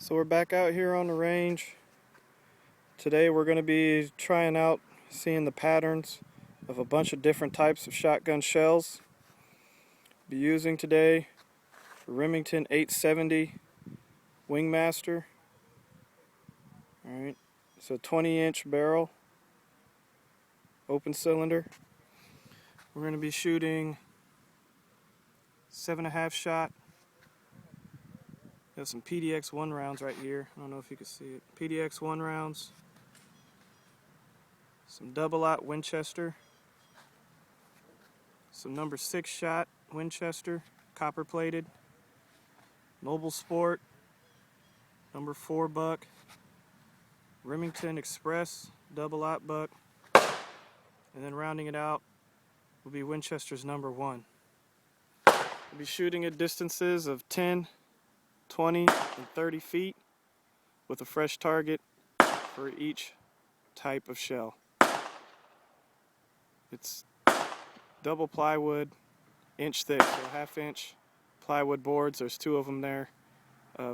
So we're back out here on the range. Today we're going to be trying out, seeing the patterns of a bunch of different types of shotgun shells. Be using today Remington 870 Wingmaster. Alright, it's a 20-inch barrel, open cylinder. We're going to be shooting 7.5 shot. Got some PDX-1 rounds right here. I don't know if you can see it. PDX-1 rounds. Some Double X Winchester. Some number 6 shot Winchester, copper plated. NobleSport, number 4 buck. Remington Express, Double X buck. And then rounding it out will be Winchester's number 1. We'll be shooting at distances of 10, 20, and 30 feet with a fresh target for each type of shell. It's double plywood, inch thick, so 1/2 inch plywood boards. There's 2 of them there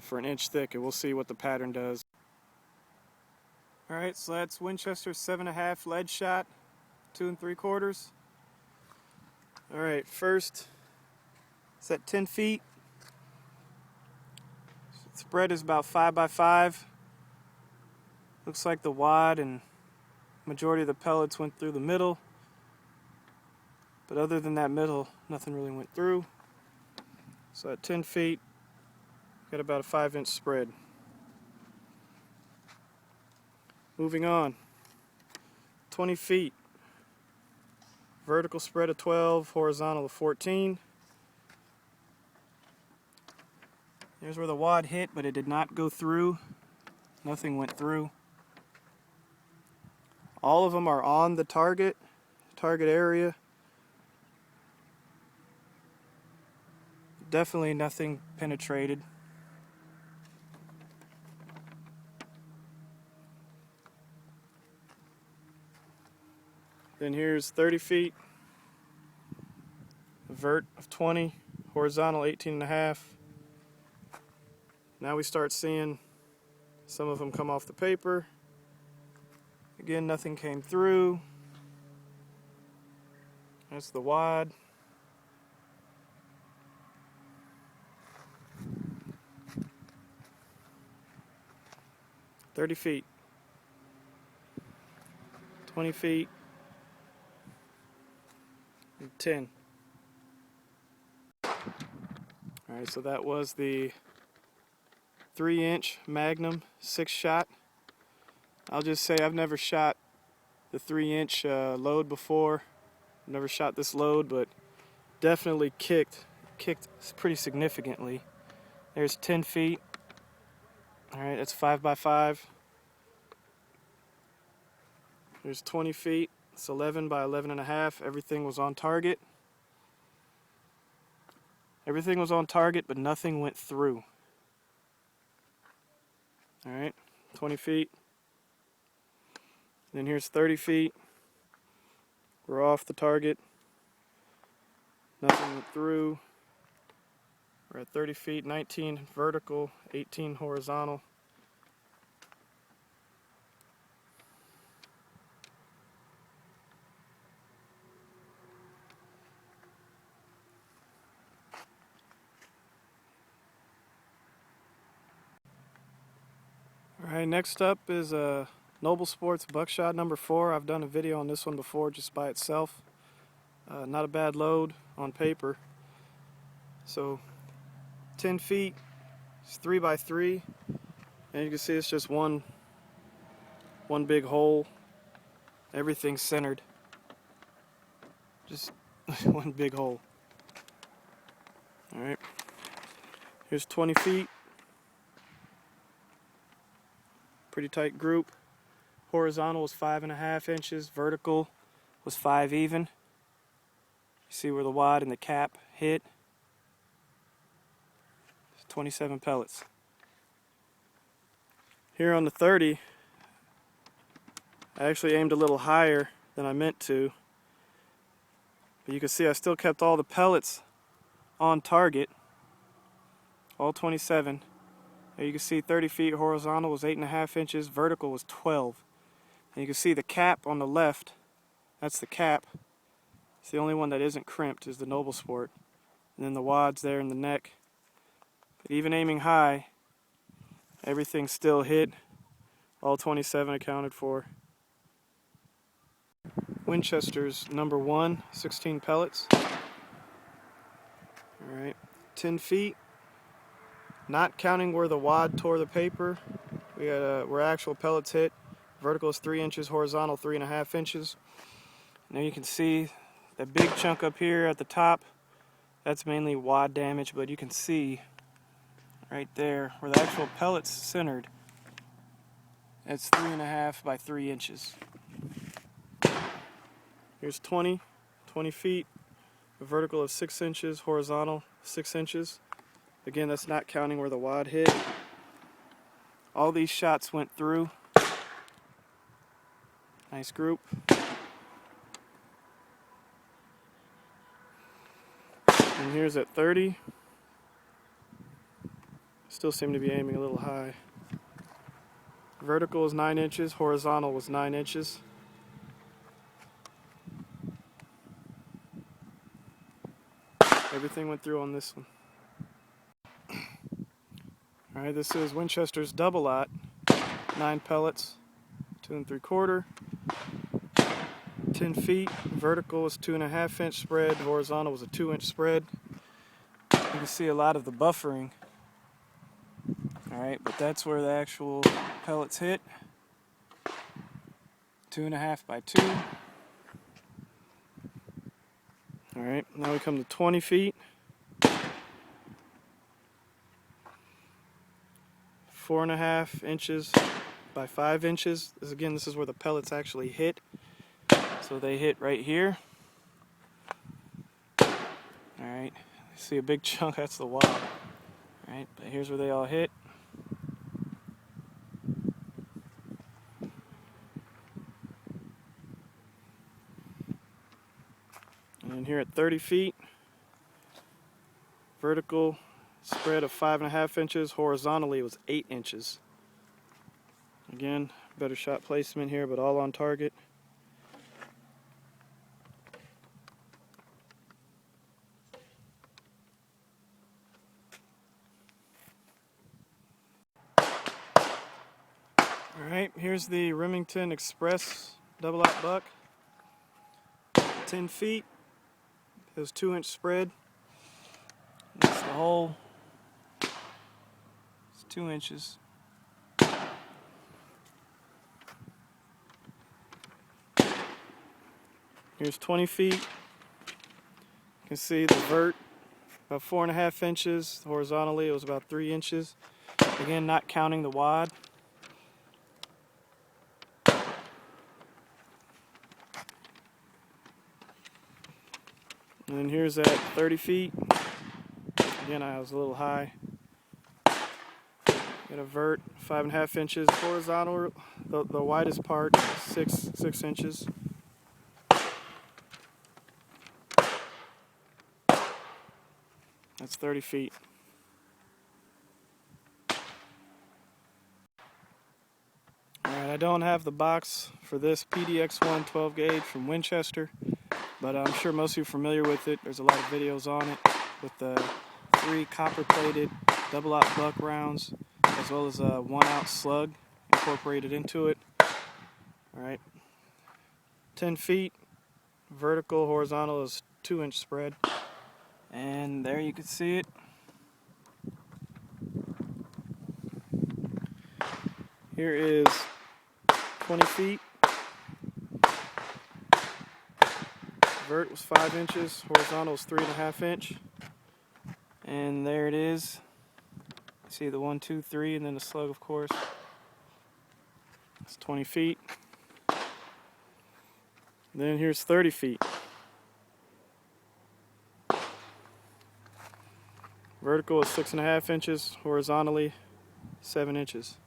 for an inch thick, and we'll see what the pattern does. Alright, so that's Winchester 7.5 lead shot, 2 3/4. Alright, first it's at 10 feet. Spread is about 5 by 5. Looks like the wad and majority of the pellets went through the middle. But other than that middle, nothing really went through. So at 10 feet, got about a 5-inch spread. Moving on, 20 feet. Vertical spread of 12, horizontal of 14. There's where the wad hit, but it did not go through. Nothing went through. All of them are on the target area. Definitely nothing penetrated. Then here's 30 feet. A vert of 20, horizontal 18.5. Now we start seeing some of them come off the paper. Again, nothing came through. That's the wad. "30 feet, 20 feet, and 10. Alright, so that was the 3-inch Magnum 6 shot. I'll just say I've never shot the 3-inch load before. Never shot this load, but definitely kicked pretty significantly. There's 10 feet. Alright, that's 5 by 5. There's 20 feet. It's 11 by 11.5. Everything was on target. Everything was on target, but nothing went through. Alright, 20 feet. Then here's 30 feet. We're off the target. Nothing went through. We're at 30 feet, 19 vertical, 18 horizontal. Alright, next up is NobleSport's buckshot number 4. I've done a video on this one before just by itself. Not a bad load on paper. So 10 feet, it's 3 by 3, and you can see it's just one big hole. Everything's centered. Just one big hole. Alright, here's 20 feet. Pretty tight group. Horizontal was 5.5 inches, vertical was 5 even. You see where the wad and the cap hit. 27 pellets. Here on the 30, I actually aimed a little higher than I meant to, but you can see I still kept all the pellets on target, all 27, There you can see 30 feet horizontal was 8.5 inches, vertical was 12. And you can see the cap on the left, that's the cap. It's the only one that isn't crimped is the NobleSport. And then the wads there in the neck. But even aiming high, everything still hit. All 27 accounted for. Winchester's #1, 16 pellets. Alright, 10 feet. Not counting where the wad tore the paper. We got where actual pellets hit. Vertical is 3 inches, horizontal 3.5 inches. Now you can see the big chunk up here at the top. That's mainly wad damage, but you can see right there where the actual pellet's centered. It's 3.5 by 3 inches. Here's 20 feet. A vertical of 6 inches, horizontal 6 inches. Again, that's not counting where the wad hit. All these shots went through. Nice group. And here's at 30. Still seem to be aiming a little high. Vertical is 9 inches, horizontal was 9 inches. Everything went through on this one. Alright, this is Winchester's Double X, 9 pellets, 2 3/4. 10 feet, vertical was 2.5 inch spread, horizontal was a 2 inch spread. You can see a lot of the buffering. Alright, but that's where the actual pellets hit. 2.5 by 2. Alright, now we come to 20 feet. 4.5 inches by 5 inches. Again, this is where the pellets actually hit. So they hit right here. Alright, see a big chunk, that's the wad. Alright, but here's where they all hit. And then here at 30 feet, vertical spread of 5.5 inches, horizontally was 8 inches. Again, better shot placement here, but all on target. Alright, here's the Remington Express Double X buck. 10 feet. It was 2 inch spread. That's the hole. It's 2 inches. Here's 20 feet. You can see the vert about 4.5 inches. Horizontally it was about 3 inches. Again, not counting the wad. And then here's at 30 feet. Again, I was a little high. Got a vert, 5.5 inches. Horizontal, the widest part, 6 inches. That's 30 feet. Alright, I don't have the box for this PDX-1 12 gauge from Winchester, but I'm sure most of you are familiar with it. There's a lot of videos on it with the 3 copper-plated double X buck rounds, as well as a 1 ounce slug incorporated into it. Alright, 10 feet, vertical, horizontal is 2 inch spread. And there you can see it. Here is 20 feet. Vert was 5 inches, horizontal was 3.5 inch. And there it is. See the 1, 2, 3, and then the slug, of course. It's 20 feet. Then here's 30 feet. Vertical is 6.5 inches, horizontally 7 inches.